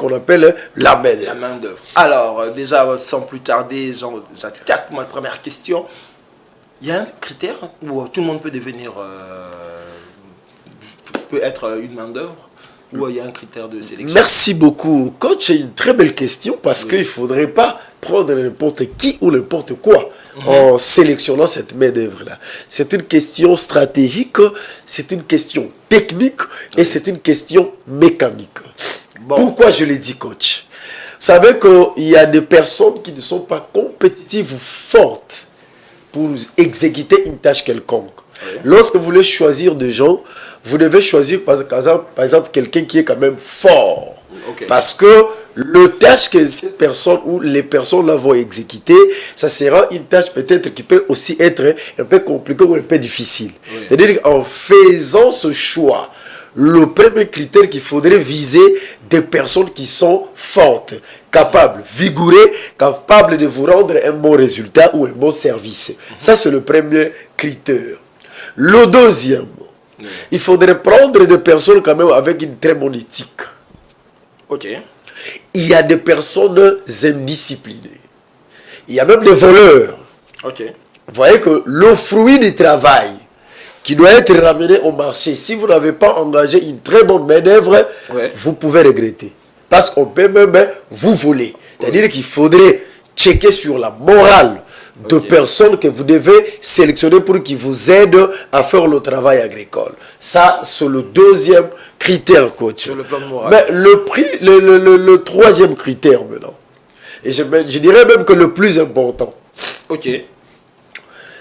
qu'on appelle la main La main d'œuvre. Alors, déjà, sans plus tarder, j'attaque ma première question. Il y a un critère où tout le monde peut devenir, peut être une main d'œuvre, ou il y a un critère de sélection? Merci beaucoup, coach. C'est une très belle question parce qu'il ne faudrait pas prendre n'importe qui ou n'importe quoi en sélectionnant cette main-d'œuvre-là. C'est une question stratégique, c'est une question technique et c'est une question mécanique. Bon. Pourquoi je l'ai dit, coach? Vous savez qu'il y a des personnes qui ne sont pas compétitives ou fortes pour exécuter une tâche quelconque. Oui. Lorsque vous voulez choisir des gens, vous devez choisir par exemple quelqu'un qui est quand même fort. Okay. Parce que le tâche que cette personne ou les personnes là vont exécuter, ça sera une tâche peut-être qui peut aussi être un peu compliquée ou un peu difficile. Oui. C'est-à-dire qu'en faisant ce choix, le premier critère qu'il faudrait viser, des personnes qui sont fortes, capables, vigoureuses, capables de vous rendre un bon résultat ou un bon service. Ça, c'est le premier critère. Le deuxième, il faudrait prendre des personnes quand même avec une très bonne éthique. Ok. Il y a des personnes indisciplinées. Il y a même des voleurs. Ok. Vous voyez que le fruit du travail qui doit être ramené au marché, si vous n'avez pas engagé une très bonne main-d'œuvre, vous pouvez regretter. Parce qu'on peut même vous voler. C'est-à-dire qu'il faudrait checker sur la morale de personnes que vous devez sélectionner pour qu'ils vous aident à faire le travail agricole. Ça, c'est le deuxième critère, coach. Sur le plan moral. Mais le troisième critère maintenant, et je dirais même que le plus important,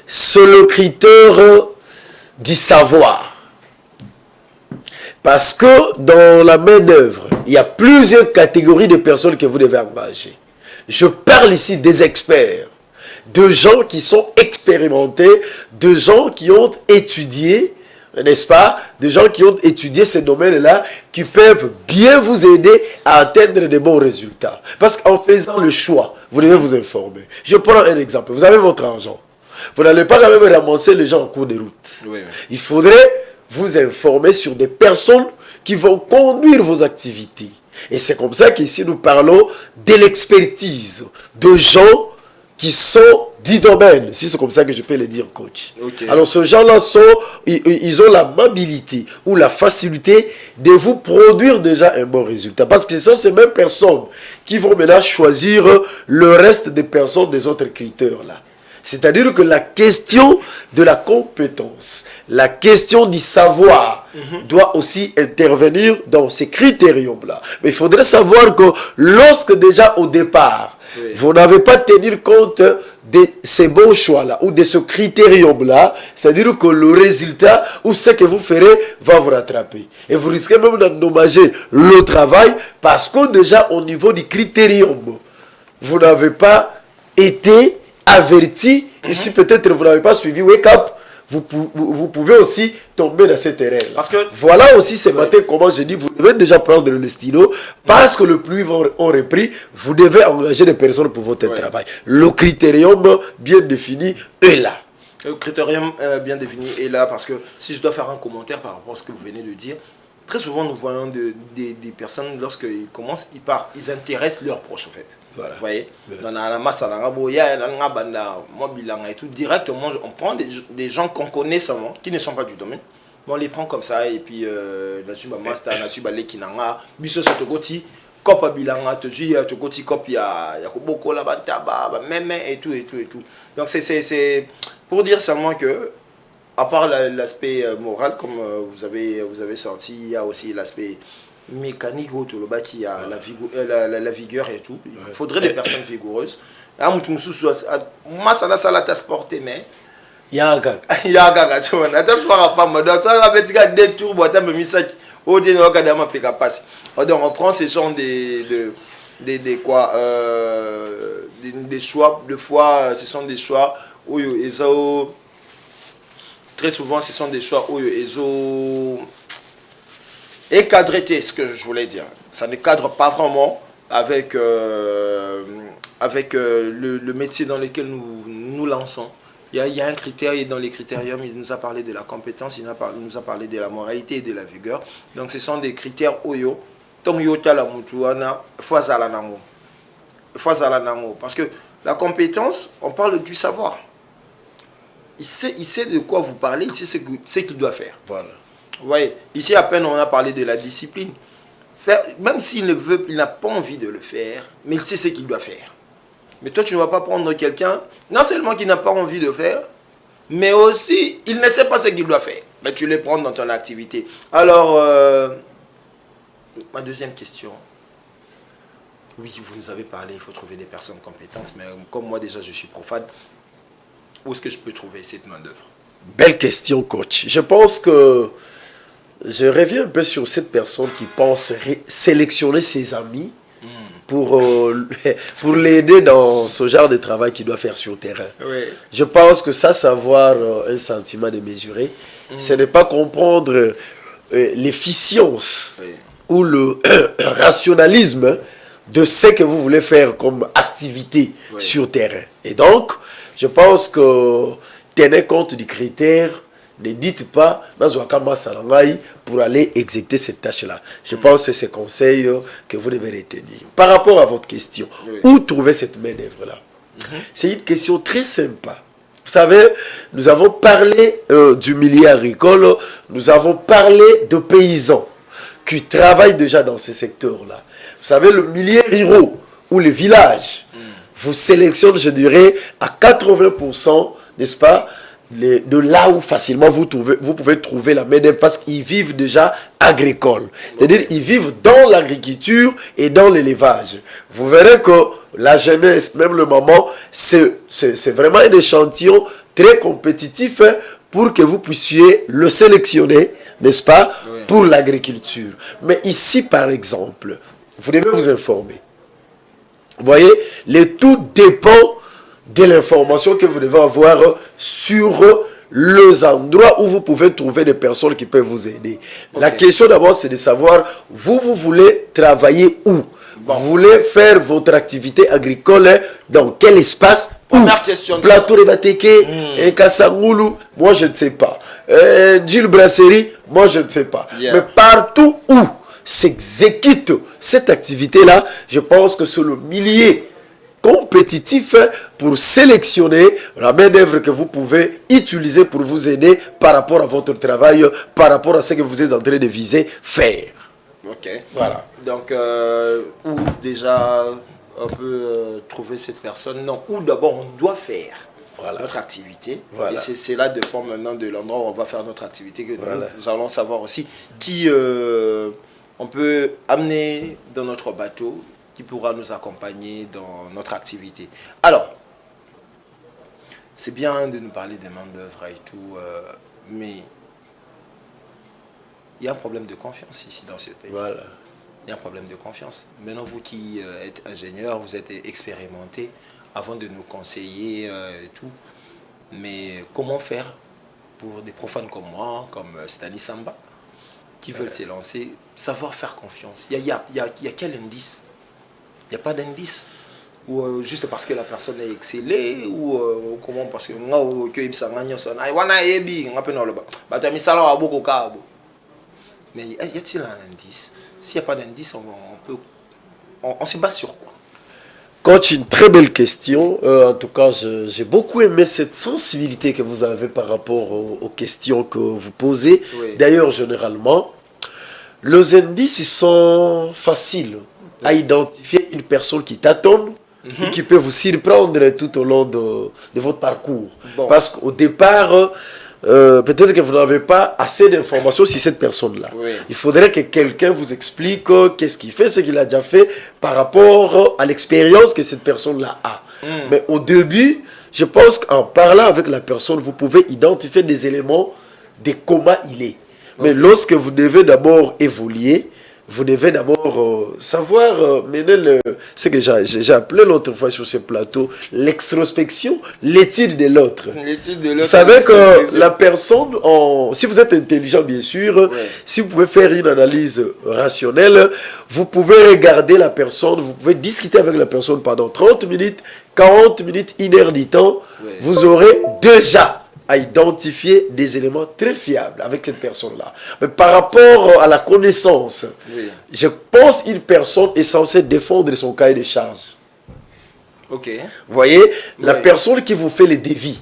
c'est le critère du savoir. Parce que dans la main-d'œuvre, il y a plusieurs catégories de personnes que vous devez engager. Je parle ici des experts, de gens qui sont expérimentés, de gens qui ont étudié, n'est-ce pas, de gens qui ont étudié ces domaines-là, qui peuvent bien vous aider à atteindre de bons résultats. Parce qu'en faisant le choix, vous devez vous informer. Je prends un exemple. Vous avez votre argent. Vous n'allez pas quand même ramasser les gens en cours de route. Oui. Il faudrait vous informer sur des personnes qui vont conduire vos activités. Et c'est comme ça qu'ici nous parlons de l'expertise de gens qui sont du domaine, si c'est comme ça que je peux le dire, coach. Alors ces gens-là ils ont l'amabilité ou la facilité de vous produire déjà un bon résultat. Parce que ce sont ces mêmes personnes qui vont maintenant choisir le reste des personnes des autres critères-là. C'est-à-dire que la question de la compétence, la question du savoir doit aussi intervenir dans ces critériums-là. Mais il faudrait savoir que lorsque déjà au départ, vous n'avez pas tenu compte de ces bons choix-là ou de ce critérium-là, c'est-à-dire que le résultat ou ce que vous ferez va vous rattraper. Et vous risquez même d'endommager le travail parce que déjà au niveau du critérium, vous n'avez pas été averti. Ici peut-être vous n'avez pas suivi Wake Up, vous pouvez aussi tomber dans cette erreur. Parce que voilà aussi ce matin comment je dis, vous devez déjà prendre le stylo parce que le pluie ont repris, vous devez engager des personnes pour votre travail. Le critérium bien défini est là. Le critérium bien défini est là parce que si je dois faire un commentaire par rapport à ce que vous venez de dire, très souvent, nous voyons des personnes, lorsqu'ils commencent, ils intéressent leurs proches, en fait. Voilà. Vous voyez, dans la masse, et tout, directement, on prend des gens qu'on connaît seulement, qui ne sont pas du domaine, mais on les prend comme ça, et puis, donc, c'est pour dire seulement que à part l'aspect moral, comme vous avez sorti, il y a aussi l'aspect mécanique, qui a la vigueur et tout. Il faudrait des personnes vigoureuses. Moi, ça la transporté, mais il y a un gars. Il y a un gars, tu vois. Donc, on prend ces gens des choix. De fois, ce sont des choix où ils ont. Très souvent, ce sont des choix où ils ont encadré, ce que je voulais dire. Ça ne cadre pas vraiment avec, le métier dans lequel nous nous lançons. Il y a un critère, et dans les critériums, il nous a parlé de la compétence, il nous a parlé de la moralité et de la vigueur. Donc, ce sont des critères OYO tant que tu as la mutuana, il faut azala nango. Il faut azala nango. Parce que la compétence, on parle du savoir. Il sait de quoi vous parlez, il sait ce qu'il doit faire. Voilà. Vous voyez, ici à peine on a parlé de la discipline. Même s'il ne veut, il n'a pas envie de le faire, mais il sait ce qu'il doit faire. Mais toi, tu ne vas pas prendre quelqu'un, non seulement qui n'a pas envie de faire, mais aussi, il ne sait pas ce qu'il doit faire. Mais tu les prends dans ton activité. Alors, ma deuxième question. Oui, vous nous avez parlé, il faut trouver des personnes compétentes, mais comme moi déjà je suis profane, où est-ce que je peux trouver cette main-d'œuvre? Belle question, coach. Je pense que je reviens un peu sur cette personne qui pense sélectionner ses amis pour l'aider dans ce genre de travail qu'il doit faire sur le terrain. Oui. Je pense que ça, c'est avoir un sentiment de mesurer. Ce n'est pas comprendre l'efficience ou le rationalisme de ce que vous voulez faire comme activité sur terrain. Et donc, je pense que tenez compte du critère. Ne dites pas pour aller exécuter cette tâche-là. Je pense que c'est ce conseil que vous devez retenir. Par rapport à votre question, où trouver cette main-d'œuvre-là? C'est une question très sympa. Vous savez, nous avons parlé du milieu agricole, nous avons parlé de paysans qui travaillent déjà dans ces secteurs-là. Vous savez, le milieu rural ou les villages vous sélectionnent, je dirais, à 80%, n'est-ce pas, de là où facilement vous pouvez trouver la main-d'œuvre parce qu'ils vivent déjà agricole. C'est-à-dire ils vivent dans l'agriculture et dans l'élevage. Vous verrez que la jeunesse, même le moment, c'est vraiment un échantillon très compétitif pour que vous puissiez le sélectionner, n'est-ce pas, pour l'agriculture. Mais ici, par exemple, vous devez vous informer. Vous voyez, le tout dépend de l'information que vous devez avoir sur les endroits où vous pouvez trouver des personnes qui peuvent vous aider. La question d'abord, c'est de savoir, vous voulez travailler où? Vous voulez faire votre activité agricole dans quel espace? Première question. Plateau de Bateke, Kassangoulou, moi je ne sais pas. Gilles Brasserie, moi je ne sais pas. Mais partout où s'exécute cette activité-là, je pense que c'est le milieu compétitif pour sélectionner la main-d'œuvre que vous pouvez utiliser pour vous aider par rapport à votre travail, par rapport à ce que vous êtes en train de viser, faire. Ok. Voilà. Donc, où déjà on peut trouver cette personne? Non, où d'abord on doit faire notre activité. Et c'est là dépend maintenant de l'endroit où on va faire notre activité que nous allons savoir aussi qui on peut amener dans notre bateau, qui pourra nous accompagner dans notre activité. Alors, c'est bien de nous parler des main-d'œuvre et tout, mais il y a un problème de confiance ici dans ce pays. Voilà. Il y a un problème de confiance. Maintenant, vous qui êtes ingénieur, vous êtes expérimenté avant de nous conseiller et tout. Mais comment faire pour des profanes comme moi, comme Stani Samba, qui veulent se lancer, savoir faire confiance? Il y a quel indice? Il n'y a pas d'indice? Ou juste parce que la personne est excellée? Ou comment? Parce que mais y a-t-il un indice? S'il n'y a pas d'indice, on se base sur quoi? Coach, une très belle question. En tout cas, j'ai beaucoup aimé cette sensibilité que vous avez par rapport aux questions que vous posez. D'ailleurs, généralement, les indices ils sont faciles à identifier une personne qui t'attend et qui peut vous surprendre tout au long de votre parcours. Parce qu'au départ, peut-être que vous n'avez pas assez d'informations sur cette personne-là. Il faudrait que quelqu'un vous explique qu'est-ce qu'il fait, ce qu'il a déjà fait par rapport à l'expérience que cette personne-là a. Mais au début, je pense qu'en parlant avec la personne, vous pouvez identifier des éléments de comment il est. Mais lorsque vous devez d'abord évoluer, vous devez d'abord savoir mener ce que j'ai appelé l'autre fois sur ce plateau, l'extrospection, l'étude de l'autre. Vous savez que la personne, si vous êtes intelligent bien sûr, si vous pouvez faire une analyse rationnelle, vous pouvez regarder la personne, vous pouvez discuter avec la personne pendant 30 minutes, 40 minutes, 1 heure du temps, vous aurez déjà à identifier des éléments très fiables avec cette personne-là. Mais par rapport à la connaissance, je pense qu'une personne est censée défendre son cahier de charges. Ok. Vous voyez, la personne qui vous fait les dévis,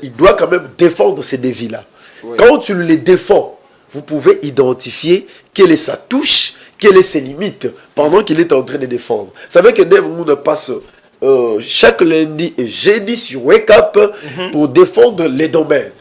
il doit quand même défendre ces dévis-là. Quand tu les défends, vous pouvez identifier quelle est sa touche, quelles sont ses limites pendant qu'il est en train de défendre. Vous savez que Dave Mouna passe chaque lundi et jeudi sur Wake Up pour défendre les domaines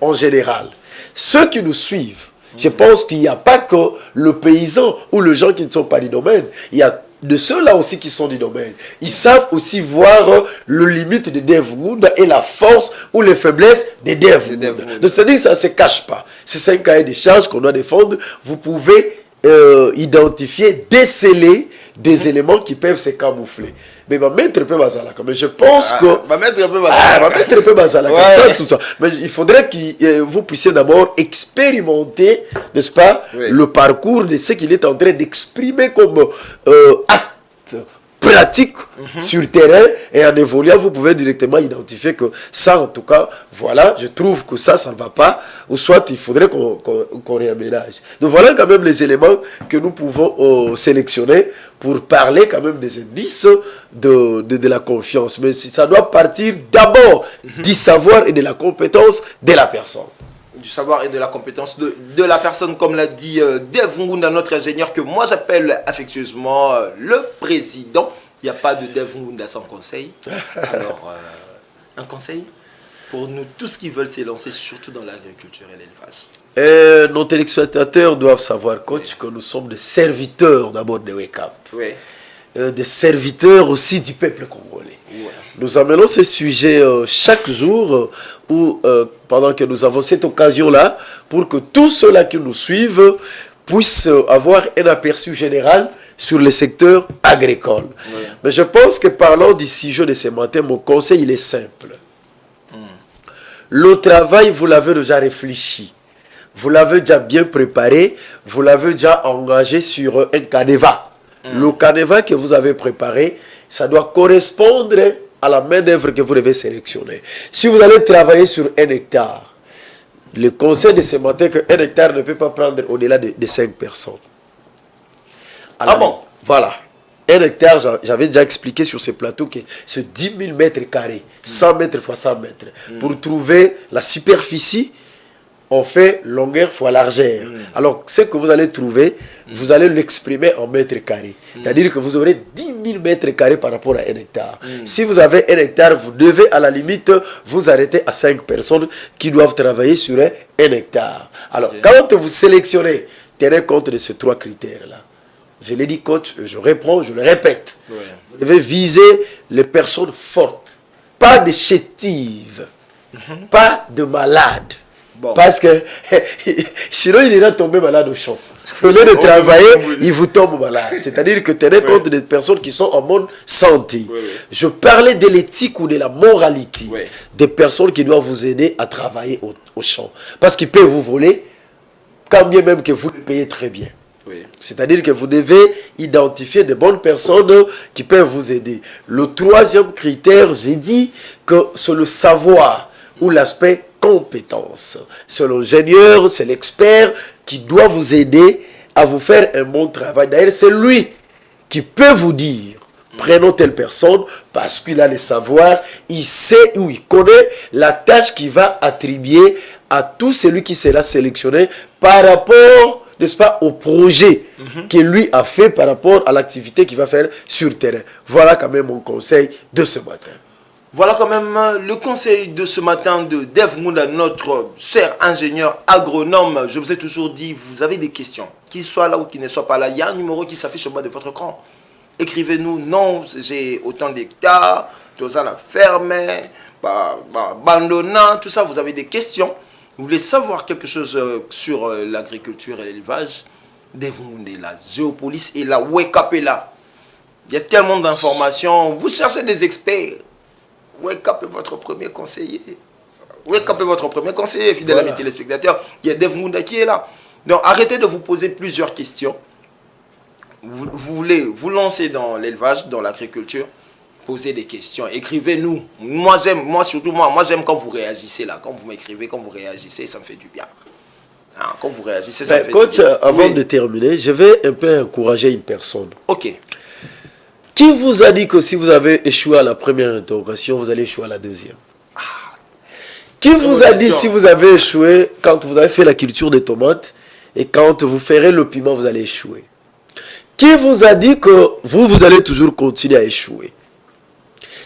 en général. Ceux qui nous suivent, je pense qu'il n'y a pas que le paysan ou les gens qui ne sont pas du domaine. Il y a de ceux-là aussi qui sont du domaine. Ils savent aussi voir le limite de Dave Mounda et la force ou les faiblesses de Dave Mounda. Donc, c'est-à-dire que ça ne se cache pas. C'est 5 cahiers de charges qu'on doit défendre. Vous pouvez identifier, déceler des éléments qui peuvent se camoufler. Mais ma maître peut bazalaka. Mais je pense que ma maître peut bazalaka. Tout ça. Mais il faudrait que vous puissiez d'abord expérimenter, n'est-ce pas, le parcours de ce qu'il est en train d'exprimer comme acte pratique sur terrain, et en évoluant, vous pouvez directement identifier que ça, en tout cas, voilà, je trouve que ça ne va pas, ou soit il faudrait qu'on réaménage. Donc voilà quand même les éléments que nous pouvons sélectionner pour parler quand même des indices de la confiance. Mais ça doit partir d'abord du savoir et de la compétence de la personne. Du savoir et de la compétence de la personne, comme l'a dit Dave Ngunda, notre ingénieur, que moi j'appelle affectueusement le président. Il n'y a pas de Dave Ngunda sans conseil. Alors, un conseil pour nous tous qui veulent s'élancer, surtout dans l'agriculture et l'élevage. Nos téléspectateurs doivent savoir, coach, que nous sommes des serviteurs d'abord de Wake Up. Des serviteurs aussi du peuple congolais. Nous amenons ces sujets chaque jour pendant que nous avons cette occasion-là pour que tous ceux-là qui nous suivent puissent avoir un aperçu général sur le secteur agricole. Mais je pense que parlant du sujet de ce matin, mon conseil il est simple. Le travail, vous l'avez déjà réfléchi. Vous l'avez déjà bien préparé. Vous l'avez déjà engagé sur un canevas. Le canevas que vous avez préparé, ça doit correspondre à la main-d'œuvre que vous devez sélectionner. Si vous allez travailler sur 1 hectare, le conseil de ce matin que 1 hectare ne peut pas prendre au-delà de 5 personnes. Alors, bon? Voilà. 1 hectare, j'avais déjà expliqué sur ce plateau que c'est 10 000 mètres carrés, 100 mètres fois 100 mètres. Pour trouver la superficie, on fait longueur fois largeur. Alors, ce que vous allez trouver, vous allez l'exprimer en mètres carrés. C'est-à-dire que vous aurez 10 000 mètres carrés par rapport à 1 hectare. Si vous avez 1 hectare, vous devez à la limite vous arrêter à 5 personnes qui doivent travailler sur 1 hectare. Alors, quand vous sélectionnez, tenez compte de ces 3 critères-là. Je l'ai dit, coach, je reprends, je le répète. Vous devez viser les personnes fortes, pas de chétives, pas de malades. Parce que sinon il ira tomber malade au champ. Au lieu de travailler, il vous tombe malade. C'est-à-dire que tenez compte des personnes qui sont en bonne santé. Je parlais de l'éthique ou de la moralité des personnes qui doivent vous aider à travailler au champ. Parce qu'ils peuvent vous voler, quand bien même que vous le payez très bien. C'est-à-dire que vous devez identifier de bonnes personnes qui peuvent vous aider. Le 3e critère, j'ai dit que c'est le savoir ou l'aspect compétence. C'est l'ingénieur, c'est l'expert qui doit vous aider à vous faire un bon travail. D'ailleurs, c'est lui qui peut vous dire, prenons telle personne parce qu'il a le savoir, il sait ou il connaît la tâche qu'il va attribuer à tout celui qui sera sélectionné par rapport, n'est-ce pas, au projet que lui a fait par rapport à l'activité qu'il va faire sur le terrain. Voilà quand même mon conseil de ce matin. Voilà quand même le conseil de ce matin de Dave Ngunda, notre cher ingénieur agronome. Je vous ai toujours dit, vous avez des questions, qu'ils soient là ou qu'ils ne soient pas là, il y a un numéro qui s'affiche au bas de votre écran. Écrivez-nous, non, j'ai autant d'hectares, tout ça la ferme, abandonnant, tout ça, vous avez des questions. Vous voulez savoir quelque chose sur l'agriculture et l'élevage, Dave Ngunda est là, Géopolis est là, Wake Up est là. Il y a tellement d'informations, vous cherchez des experts. Wake Up est votre premier conseiller. Wake Up est votre premier conseiller, fidèle amis téléspectateurs. Il y a Dave Ngunda qui est là. Donc arrêtez de vous poser plusieurs questions. Vous voulez vous lancer dans l'élevage, dans l'agriculture. Posez des questions. Écrivez-nous. Surtout moi j'aime quand vous réagissez là. Quand vous m'écrivez, quand vous réagissez, ça me fait du bien. Hein, quand vous réagissez, ça me fait coach, du bien. avant de terminer, je vais un peu encourager une personne. Ok. Qui vous a dit que si vous avez échoué à la première interrogation, vous allez échouer à la deuxième? Qui vous a dit si vous avez échoué quand vous avez fait la culture des tomates et quand vous ferez le piment, vous allez échouer? Qui vous a dit que vous allez toujours continuer à échouer?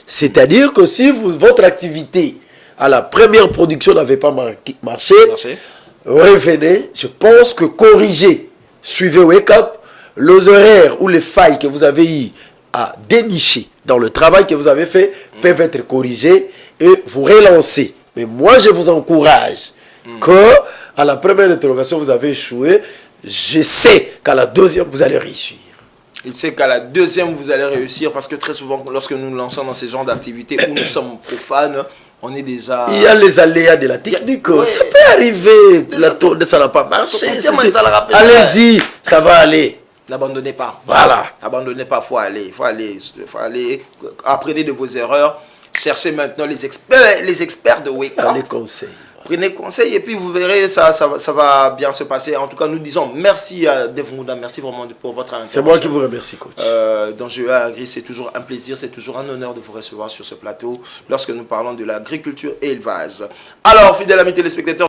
C'est-à-dire que si votre activité à la première production n'avait pas marché, revenez, je pense que corriger, suivez Wake Up, les horaires ou les failles que vous avez eu à dénicher dans le travail que vous avez fait peuvent être corrigés et vous relancer. Mais moi, je vous encourage que à la première interrogation, vous avez échoué. Je sais qu'à la deuxième, vous allez réussir. Il sait qu'à la deuxième, vous allez réussir parce que très souvent, lorsque nous nous lançons dans ce genre d'activités où nous sommes profanes, on est déjà... Il y a les aléas de la technique. Ouais. Ça peut arriver. Ça n'a pas marché. Allez-y, ça va aller. N'abandonnez pas. Voilà. N'abandonnez pas, il faut aller. Apprenez de vos erreurs. Cherchez maintenant les experts de Wake Up. Les conseils. Prenez conseil et puis vous verrez, ça va bien se passer. En tout cas, nous disons merci à Dave Mouda, merci vraiment pour votre intervention. C'est moi qui vous remercie, coach. Dans GEA Agri, c'est toujours un plaisir, c'est toujours un honneur de vous recevoir sur ce plateau lorsque nous parlons de l'agriculture et élevage. Alors, fidèles amis téléspectateurs,